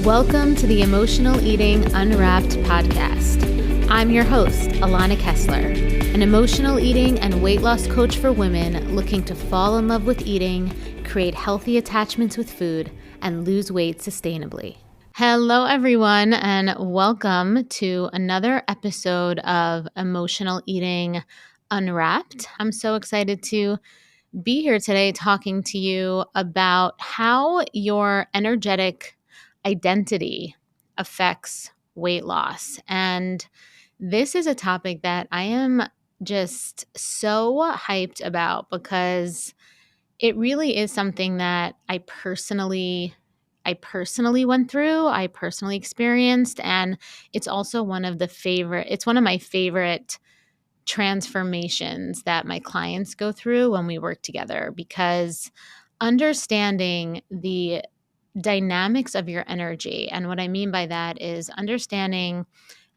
Welcome to the Emotional Eating Unwrapped podcast. I'm your host, Alana Kessler, an emotional eating and weight loss coach for women looking to fall in love with eating, create healthy attachments with food, and lose weight sustainably. Hello, everyone, and welcome to another episode of Emotional Eating Unwrapped. I'm so excited to be here today talking to you about how your energetic identity affects weight loss. And this is a topic that I am just so hyped about because it really is something that I personally went through, I personally experienced, and it's also one of my favorite transformations that my clients go through when we work together, because understanding the dynamics of your energy, and what I mean by that is understanding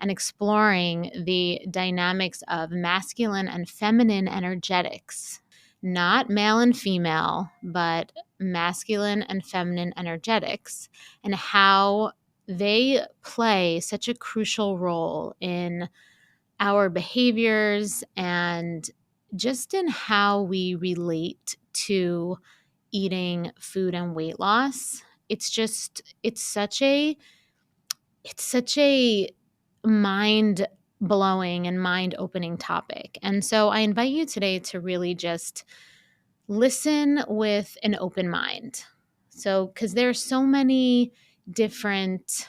and exploring the dynamics of masculine and feminine energetics, not male and female, but masculine and feminine energetics, and how they play such a crucial role in our behaviors and just in how we relate to eating, food, and weight loss. It's such a mind blowing and mind opening topic. And so I invite you today to really just listen with an open mind. So, because there are so many different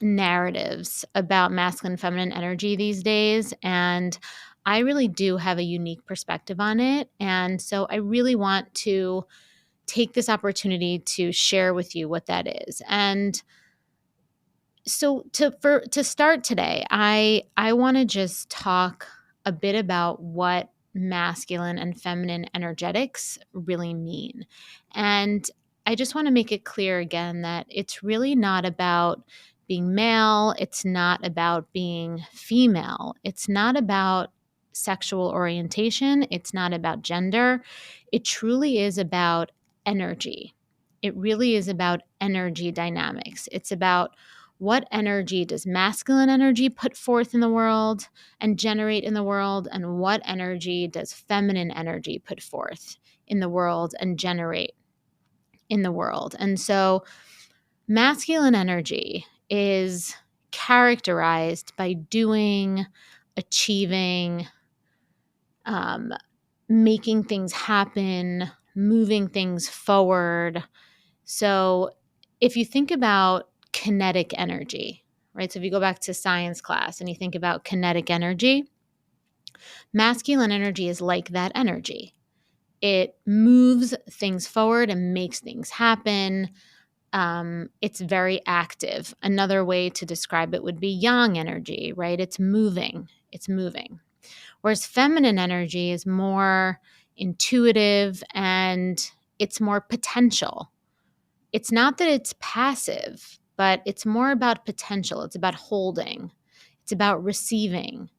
narratives about masculine and feminine energy these days, and I really do have a unique perspective on it. And so I really want to take this opportunity to share with you what that is. And so to start today, I want to just talk a bit about what masculine and feminine energetics really mean. And I just want to make it clear again that it's really not about being male, it's not about being female, it's not about sexual orientation, it's not about gender. It truly is about energy. It really is about energy dynamics. It's about what energy does masculine energy put forth in the world and generate in the world, and what energy does feminine energy put forth in the world and generate in the world. And so masculine energy is characterized by doing, achieving, making things happen, moving things forward. So if you think about kinetic energy, right? So if you go back to science class and you think about kinetic energy, masculine energy is like that energy. It moves things forward and makes things happen. It's very active. Another way to describe it would be yang energy, right? It's moving. Whereas feminine energy is more intuitive and it's more potential. It's not that it's passive, but it's more about potential. It's about holding. It's about receiving.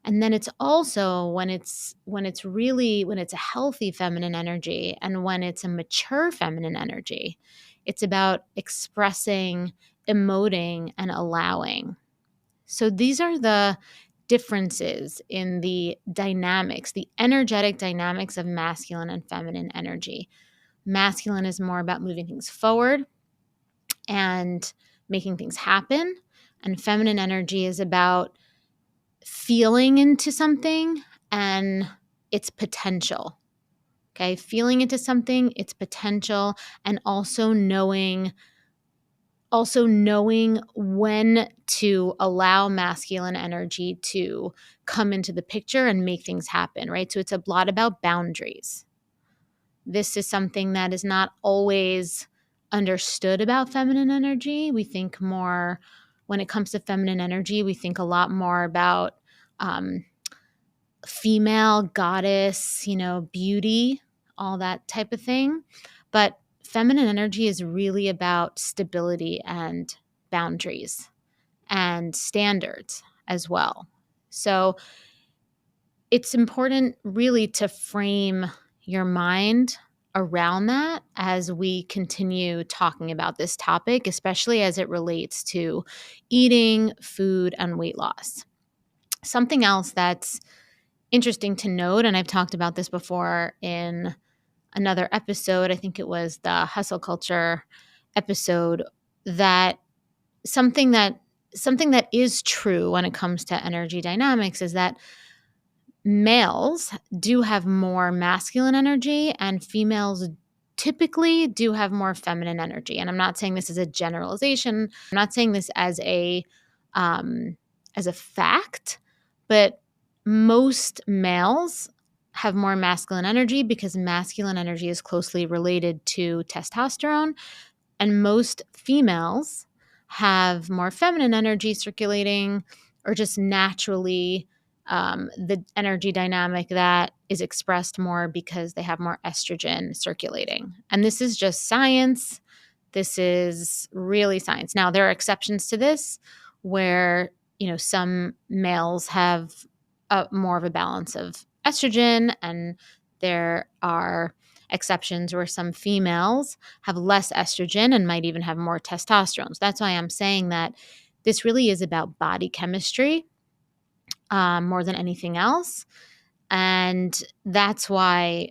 And then it's also when it's a healthy feminine energy and when it's a mature feminine energy, it's about expressing, emoting, and allowing. So these are the differences in the dynamics, the energetic dynamics of masculine and feminine energy. Masculine is more about moving things forward and making things happen. And feminine energy is about feeling into something and its potential. Okay, feeling into something, its potential, and also knowing when to allow masculine energy to come into the picture and make things happen, right? So it's a lot about boundaries. This is something that is not always understood about feminine energy. We think more, when it comes to feminine energy, we think a lot more about female goddess, beauty, all that type of thing. But feminine energy is really about stability and boundaries and standards as well. So it's important really to frame your mind around that as we continue talking about this topic, especially as it relates to eating, food, and weight loss. Something else that's interesting to note, and I've talked about this before in another episode, I think it was the hustle culture episode, that something that something that is true when it comes to energy dynamics is that males do have more masculine energy and females typically do have more feminine energy. And I'm not saying this as a generalization. I'm not saying this as a fact, but most males have more masculine energy because masculine energy is closely related to testosterone, and most females have more feminine energy circulating, or just naturally the energy dynamic that is expressed more because they have more estrogen circulating. And this is just science. This is really science. Now, there are exceptions to this where, some males have more of a balance of estrogen, and there are exceptions where some females have less estrogen and might even have more testosterone. So that's why I'm saying that this really is about body chemistry more than anything else. And that's why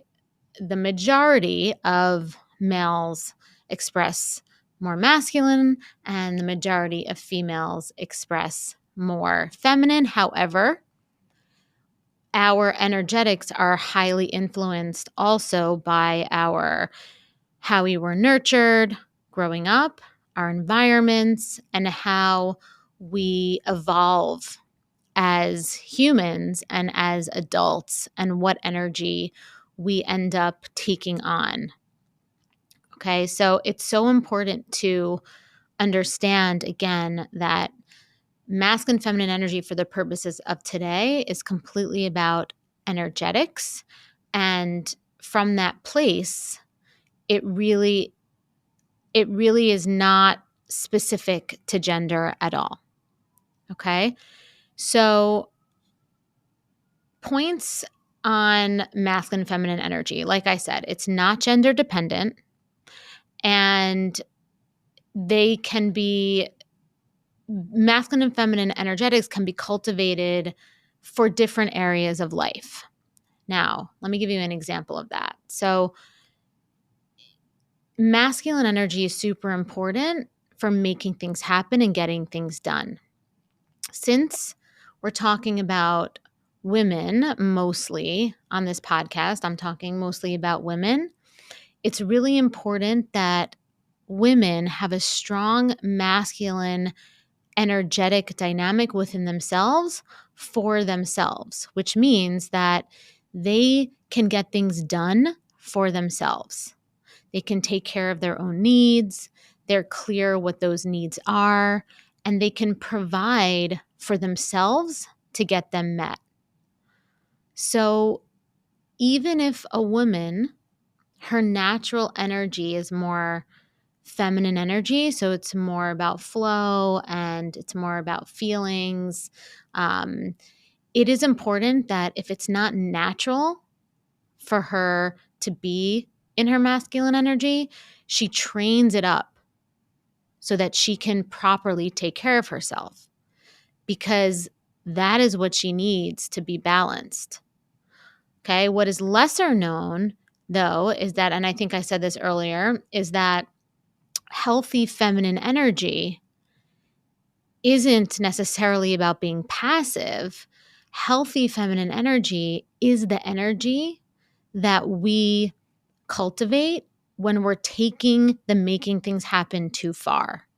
the majority of males express more masculine and the majority of females express more feminine. However, our energetics are highly influenced also by how we were nurtured growing up, our environments, and how we evolve as humans and as adults, and what energy we end up taking on. Okay, so it's so important to understand again that masculine and feminine energy for the purposes of today is completely about energetics. And from that place, it really is not specific to gender at all. Okay? So points on masculine and feminine energy. Like I said, it's not gender dependent, and they can be masculine and feminine energetics can be cultivated for different areas of life. Now, let me give you an example of that. So, masculine energy is super important for making things happen and getting things done. Since we're talking about women mostly on this podcast, I'm talking mostly about women. It's really important that women have a strong masculine energetic dynamic within themselves for themselves, which means that they can get things done for themselves. They can take care of their own needs. They're clear what those needs are, and they can provide for themselves to get them met. So even if a woman, her natural energy is more feminine energy, so it's more about flow and it's more about feelings, it is important that if it's not natural for her to be in her masculine energy, she trains it up so that she can properly take care of herself, because that is what she needs to be balanced. Okay, what is lesser known though is that, and I think I said this earlier, is that healthy feminine energy isn't necessarily about being passive. Healthy feminine energy is the energy that we cultivate when we're taking the making things happen too far.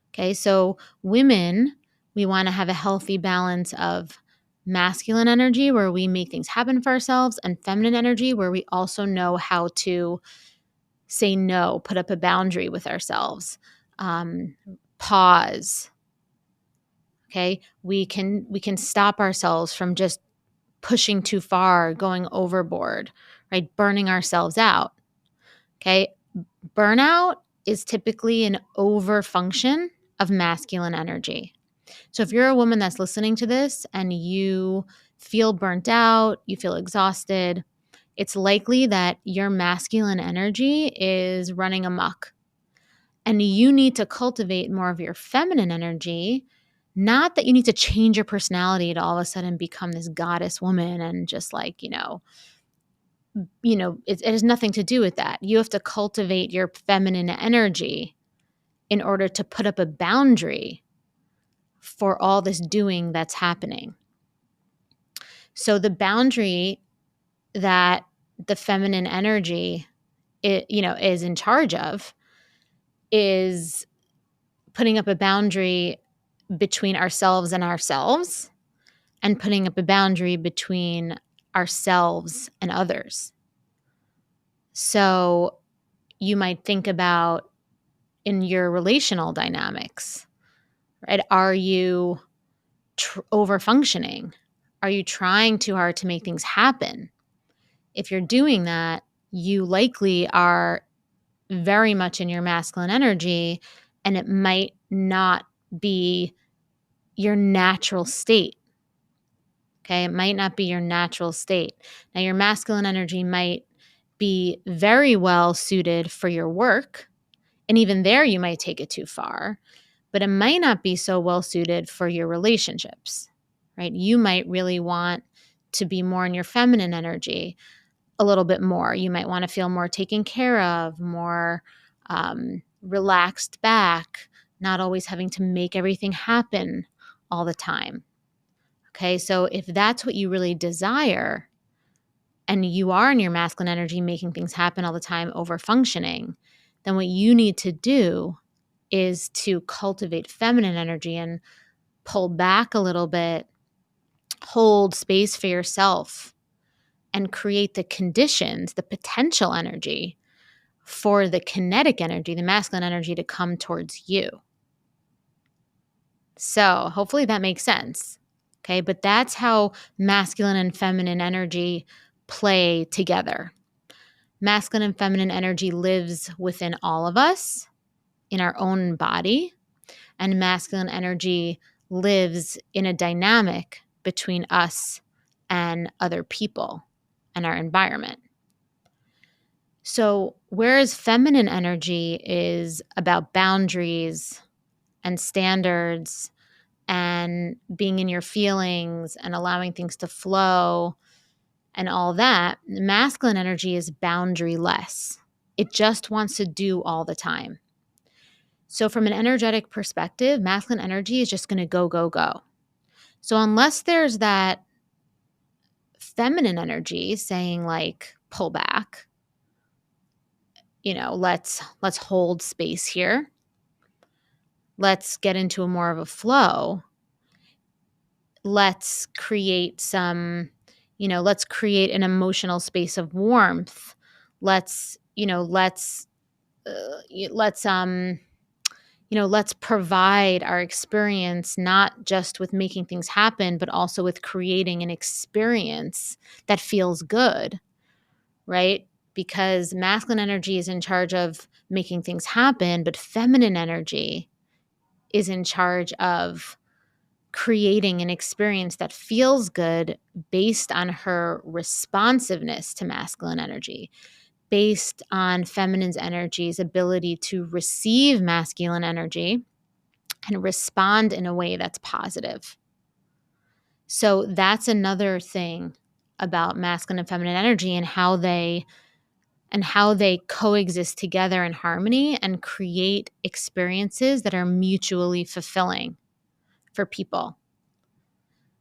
Okay, so women, we want to have a healthy balance of masculine energy where we make things happen for ourselves, and feminine energy where we also know how to say no, put up a boundary with ourselves, pause. Okay, we can stop ourselves from just pushing too far, going overboard, right? Burning ourselves out. Okay, burnout is typically an overfunction of masculine energy. So if you're a woman that's listening to this and you feel burnt out, you feel exhausted, it's likely that your masculine energy is running amok. And you need to cultivate more of your feminine energy. Not that you need to change your personality to all of a sudden become this goddess woman and just like, it has nothing to do with that. You have to cultivate your feminine energy in order to put up a boundary for all this doing that's happening. So the boundary that the feminine energy is in charge of is putting up a boundary between ourselves and ourselves, and putting up a boundary between ourselves and others. So you might think about in your relational dynamics, right? Are you over functioning? Are you trying too hard to make things happen? If you're doing that, you likely are very much in your masculine energy, and it might not be your natural state. Okay. It might not be your natural state. Now, your masculine energy might be very well suited for your work. And even there, you might take it too far, but it might not be so well suited for your relationships, right? You might really want to be more in your feminine energy a little bit more. You might want to feel more taken care of, more relaxed back, not always having to make everything happen all the time. Okay, so if that's what you really desire and you are in your masculine energy making things happen all the time, over functioning, then what you need to do is to cultivate feminine energy and pull back a little bit, hold space for yourself, and create the conditions, the potential energy for the kinetic energy, the masculine energy to come towards you. So hopefully that makes sense. Okay, but that's how masculine and feminine energy play together. Masculine and feminine energy lives within all of us in our own body, and masculine energy lives in a dynamic between us and other people and our environment. So, whereas feminine energy is about boundaries and standards and being in your feelings and allowing things to flow and all that, masculine energy is boundaryless. It just wants to do all the time. So, from an energetic perspective, masculine energy is just going to go, go, go. So, unless there's that feminine energy saying, like, pull back, let's hold space here. Let's get into a more of a flow. Let's create let's create an emotional space of warmth. Let's provide our experience not just with making things happen, but also with creating an experience that feels good, right? Because masculine energy is in charge of making things happen, but feminine energy is in charge of creating an experience that feels good based on her responsiveness to masculine energy, based on feminine's energy's ability to receive masculine energy and respond in a way that's positive. So that's another thing about masculine and feminine energy and how they coexist together in harmony and create experiences that are mutually fulfilling for people.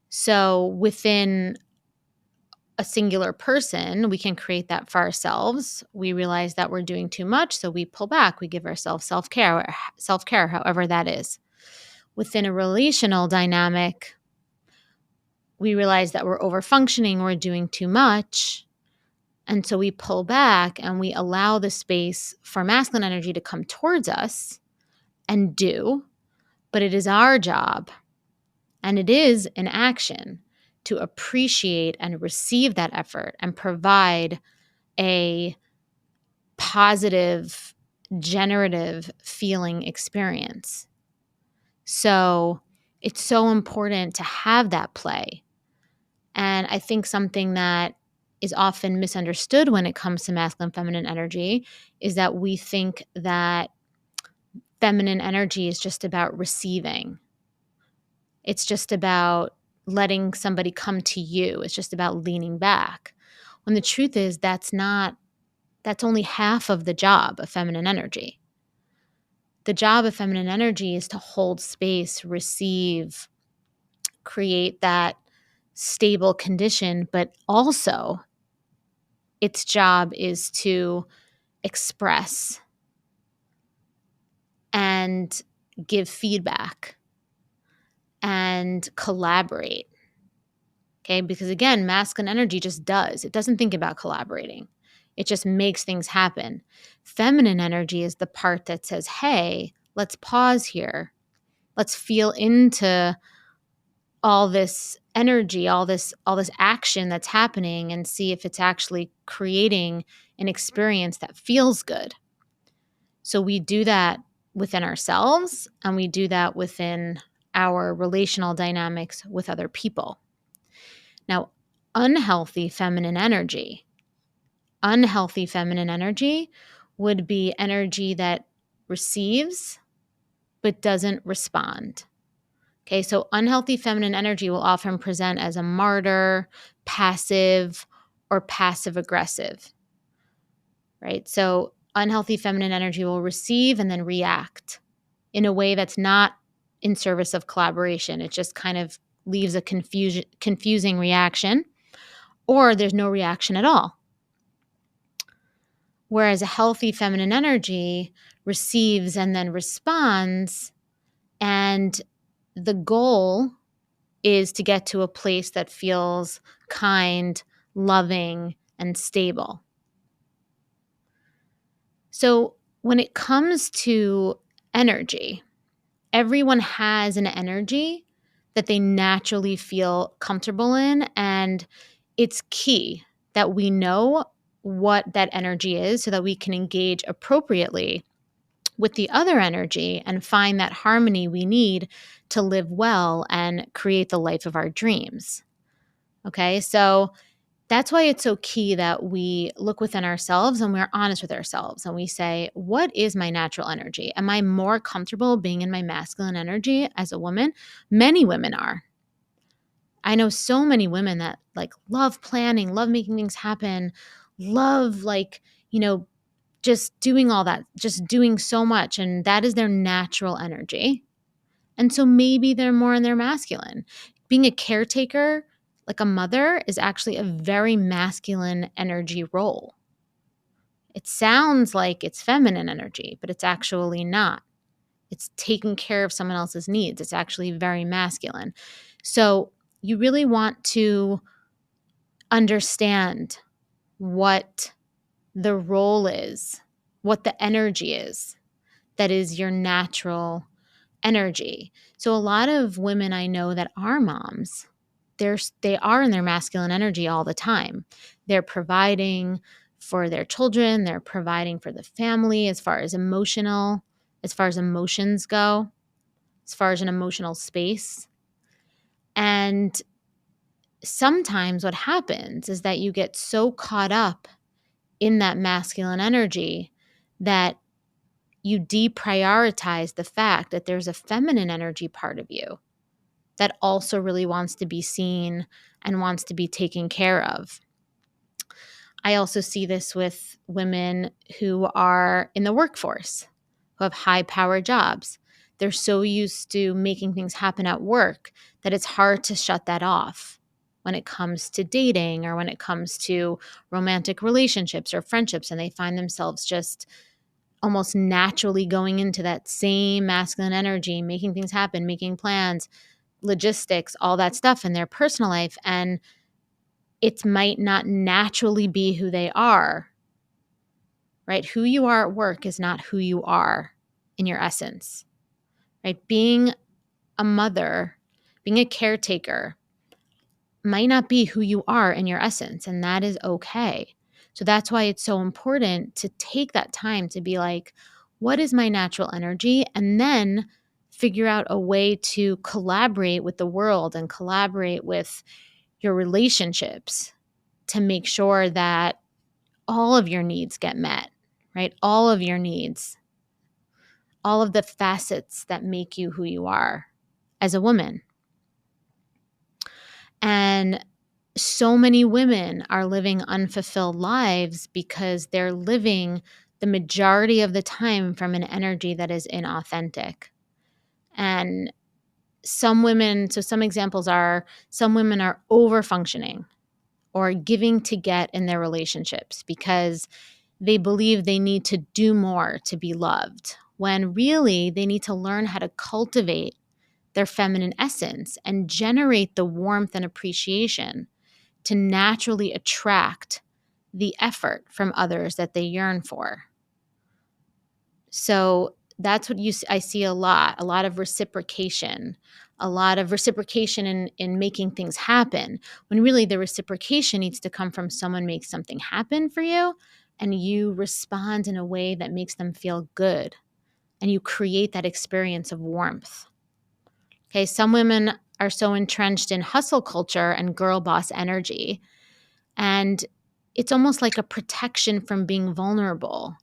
So within a singular person, we can create that for ourselves. We realize that we're doing too much, so we pull back. We give ourselves self-care, however that is. Within a relational dynamic, we realize that we're over-functioning, we're doing too much, and so we pull back and we allow the space for masculine energy to come towards us and do, but it is our job, and it is an action to appreciate and receive that effort and provide a positive, generative feeling experience. So it's so important to have that play. And I think something that is often misunderstood when it comes to masculine feminine energy is that we think that feminine energy is just about receiving. It's just about letting somebody come to you. It's just about leaning back. When the truth is that's only half of the job of feminine energy. The job of feminine energy is to hold space, receive, create that stable condition, but also its job is to express and give feedback and collaborate. Okay, because again, masculine energy just does. It doesn't think about collaborating. It just makes things happen. Feminine energy is the part that says, "Hey, let's pause here. Let's feel into all this energy, all this action that's happening and see if it's actually creating an experience that feels good." So we do that within ourselves and we do that within our relational dynamics with other people. Now, unhealthy feminine energy would be energy that receives but doesn't respond. Okay, so unhealthy feminine energy will often present as a martyr, passive, or passive aggressive, right? So unhealthy feminine energy will receive and then react in a way that's not in service of collaboration. It just kind of leaves a confusing reaction, or there's no reaction at all. Whereas a healthy feminine energy receives and then responds, and the goal is to get to a place that feels kind, loving, and stable. So when it comes to energy, everyone has an energy that they naturally feel comfortable in, and it's key that we know what that energy is so that we can engage appropriately with the other energy and find that harmony we need to live well and create the life of our dreams. Okay, so that's why it's so key that we look within ourselves and we're honest with ourselves and we say, what is my natural energy? Am I more comfortable being in my masculine energy as a woman? Many women are. I know so many women that like love planning, love making things happen, love just doing all that, just doing so much. And that is their natural energy. And so maybe they're more in their masculine. Being a caretaker, like a mother, is actually a very masculine energy role. It sounds like it's feminine energy, but it's actually not. It's taking care of someone else's needs. It's actually very masculine. So you really want to understand what the role is, what the energy is that is your natural energy. So a lot of women I know that are moms, they are in their masculine energy all the time. They're providing for their children, they're providing for the family as far as emotions go, as far as an emotional space. And sometimes what happens is that you get so caught up in that masculine energy that you deprioritize the fact that there's a feminine energy part of you that also really wants to be seen and wants to be taken care of. I also see this with women who are in the workforce, who have high power jobs. They're so used to making things happen at work that it's hard to shut that off when it comes to dating or when it comes to romantic relationships or friendships. And they find themselves just almost naturally going into that same masculine energy, making things happen, making plans, logistics, all that stuff in their personal life. And it might not naturally be who they are, right? Who you are at work is not who you are in your essence, right? Being a mother, being a caretaker might not be who you are in your essence, and that is okay. So that's why it's so important to take that time to be like, what is my natural energy? And then figure out a way to collaborate with the world and collaborate with your relationships to make sure that all of your needs get met, right? All of your needs, all of the facets that make you who you are as a woman. And so many women are living unfulfilled lives because they're living the majority of the time from an energy that is inauthentic. And some women, so some examples are some women are over functioning or giving to get in their relationships because they believe they need to do more to be loved, when really they need to learn how to cultivate their feminine essence and generate the warmth and appreciation to naturally attract the effort from others that they yearn for. So that's what I see a lot of reciprocation, in making things happen, when really the reciprocation needs to come from someone makes something happen for you and you respond in a way that makes them feel good and you create that experience of warmth. Okay, some women are so entrenched in hustle culture and girl boss energy, and it's almost like a protection from being vulnerable.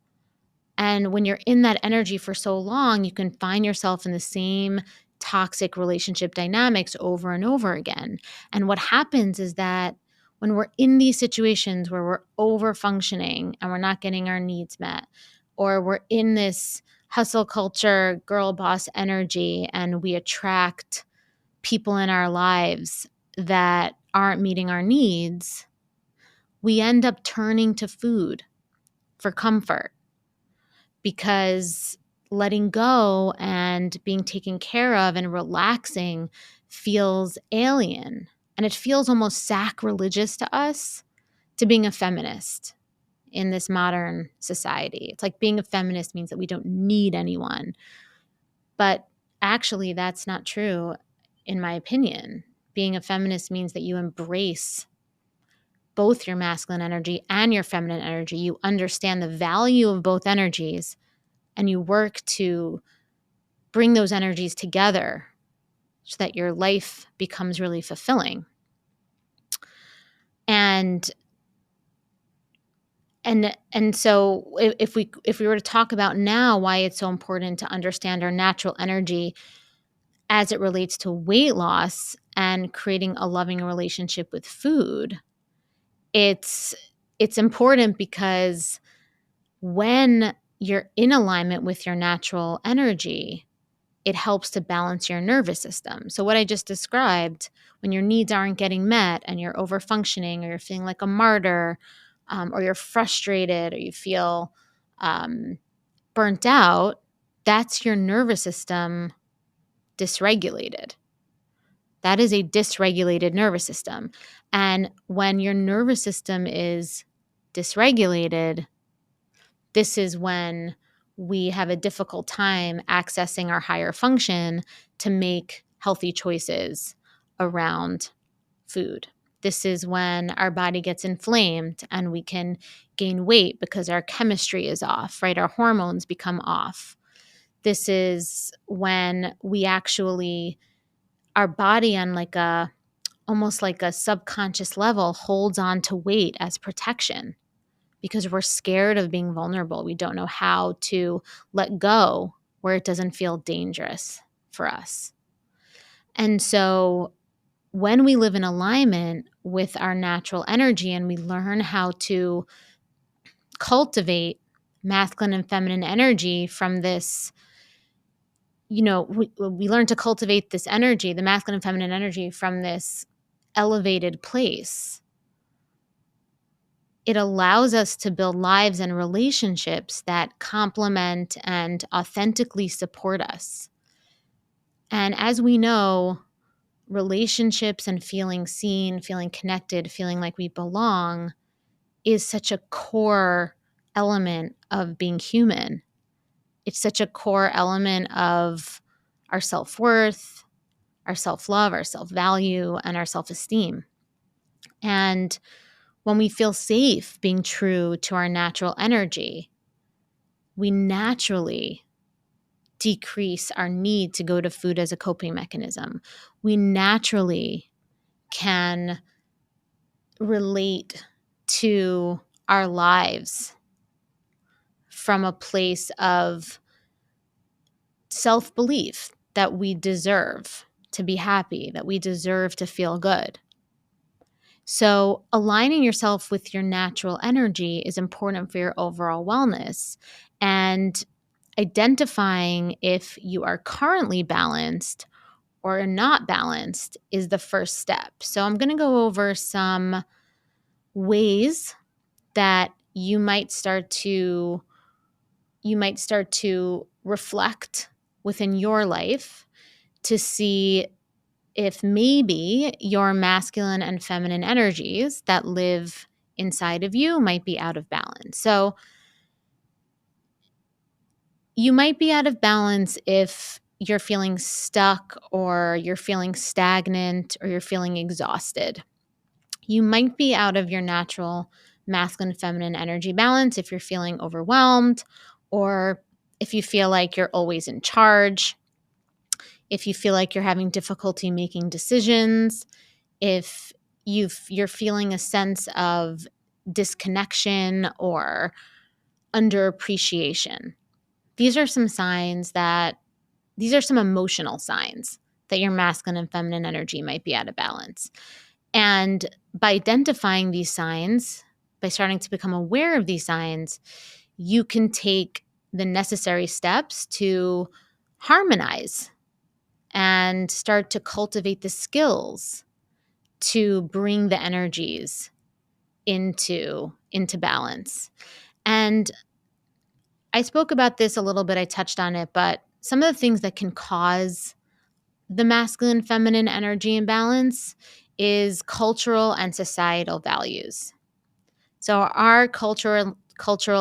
And when you're in that energy for so long, you can find yourself in the same toxic relationship dynamics over and over again. And what happens is that when we're in these situations where we're over functioning and we're not getting our needs met, or we're in this hustle culture, girl boss energy, and we attract people in our lives that aren't meeting our needs, we end up turning to food for comfort, because letting go and being taken care of and relaxing feels alien. And it feels almost sacrilegious to us to being a feminist in this modern society. It's like being a feminist means that we don't need anyone. But actually, that's not true, in my opinion. Being a feminist means that you embrace both your masculine energy and your feminine energy. You understand the value of both energies and you work to bring those energies together so that your life becomes really fulfilling. And so if we were to talk about now why it's so important to understand our natural energy as it relates to weight loss and creating a loving relationship with food, it's important because when you're in alignment with your natural energy, it helps to balance your nervous system. So what I just described, when your needs aren't getting met and you're over functioning, or you're feeling like a martyr, or you're frustrated, or you feel burnt out, that's your nervous system dysregulated. That is a dysregulated nervous system. And when your nervous system is dysregulated, this is when we have a difficult time accessing our higher function to make healthy choices around food. This is when our body gets inflamed and we can gain weight because our chemistry is off, right? Our hormones become off. This is when we actually, our body on like a, almost like a subconscious level, holds on to weight as protection because we're scared of being vulnerable. We don't know how to let go where it doesn't feel dangerous for us. And so when we live in alignment with our natural energy and we learn how to cultivate masculine and feminine energy from this, we learn to cultivate this energy, the masculine and feminine energy, from this elevated place. It allows us to build lives and relationships that complement and authentically support us. And as we know, relationships and feeling seen, feeling connected, feeling like we belong is such a core element of being human. It's such a core element of our self-worth, our self-love, our self-value, and our self-esteem. And when we feel safe being true to our natural energy, we naturally decrease our need to go to food as a coping mechanism. We naturally can relate to our lives from a place of self-belief that we deserve to be happy, that we deserve to feel good. So, aligning yourself with your natural energy is important for your overall wellness. And identifying if you are currently balanced or not balanced is the first step. So, I'm going to go over some ways that you might start to reflect within your life to see if maybe your masculine and feminine energies that live inside of you might be out of balance. So you might be out of balance if you're feeling stuck or you're feeling stagnant or you're feeling exhausted. You might be out of your natural masculine feminine energy balance if you're feeling overwhelmed, or if you feel like you're always in charge, if you feel like you're having difficulty making decisions, if you're feeling a sense of disconnection or underappreciation. These are some emotional signs that your masculine and feminine energy might be out of balance. And by identifying these signs, by starting to become aware of these signs, you can take the necessary steps to harmonize and start to cultivate the skills to bring the energies into balance. And I spoke about this a little bit, I touched on it, but some of the things that can cause the masculine feminine energy imbalance is cultural and societal values. So our cultural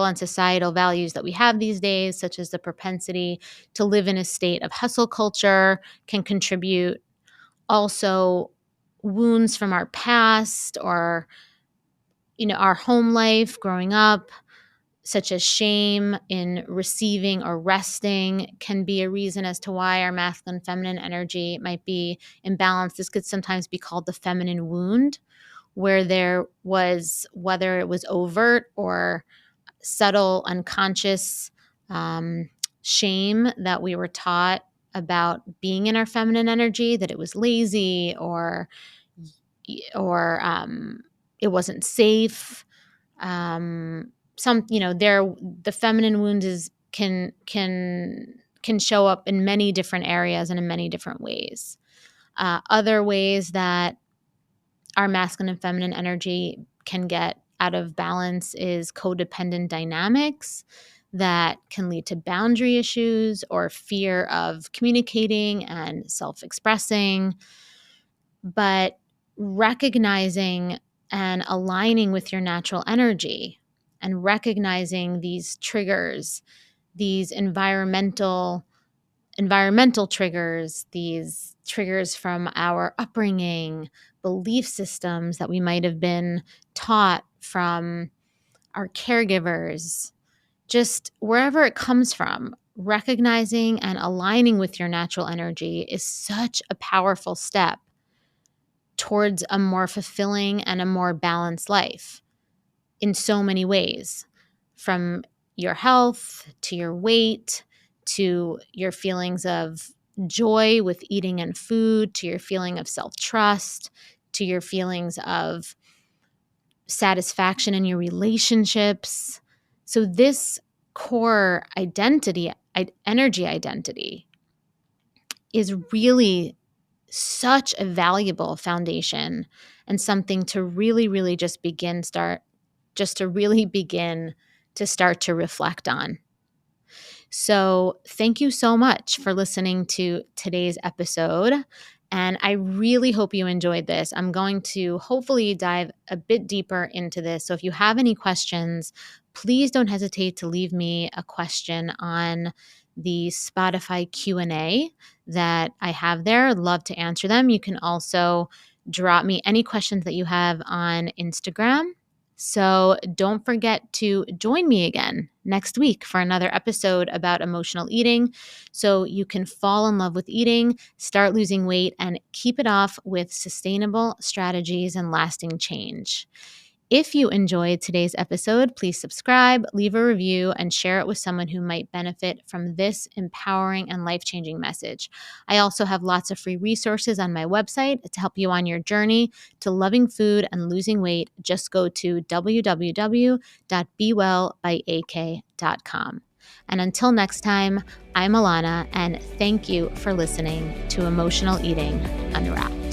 and societal values that we have these days, such as the propensity to live in a state of hustle culture, can contribute. Also, wounds from our past or our home life growing up, such as shame in receiving or resting, can be a reason as to why our masculine feminine energy might be imbalanced. This could sometimes be called the feminine wound, where there was, whether it was overt or subtle, unconscious shame that we were taught about being in our feminine energy, that it was lazy or it wasn't safe. The feminine wound can show up in many different areas and in many different ways. Other ways that our masculine and feminine energy can get out of balance is codependent dynamics that can lead to boundary issues or fear of communicating and self-expressing. But recognizing and aligning with your natural energy and recognizing these triggers, these environmental triggers, these triggers from our upbringing, belief systems that we might have been taught from our caregivers, just wherever it comes from, recognizing and aligning with your natural energy is such a powerful step towards a more fulfilling and a more balanced life in so many ways, from your health to your weight to your feelings of joy with eating and food, to your feeling of self-trust, to your feelings of satisfaction in your relationships. So this core identity, energy identity, is really such a valuable foundation and something to really, really just begin to start to reflect on. So thank you so much for listening to today's episode. And I really hope you enjoyed this. I'm going to hopefully dive a bit deeper into this. So if you have any questions, please don't hesitate to leave me a question on the Spotify Q&A that I have there. I'd love to answer them. You can also drop me any questions that you have on Instagram. So don't forget to join me again next week for another episode about emotional eating so you can fall in love with eating, start losing weight, and keep it off with sustainable strategies and lasting change. If you enjoyed today's episode, please subscribe, leave a review, and share it with someone who might benefit from this empowering and life-changing message. I also have lots of free resources on my website to help you on your journey to loving food and losing weight. Just go to www.bewellbyak.com. And until next time, I'm Alana, and thank you for listening to Emotional Eating Unwrapped.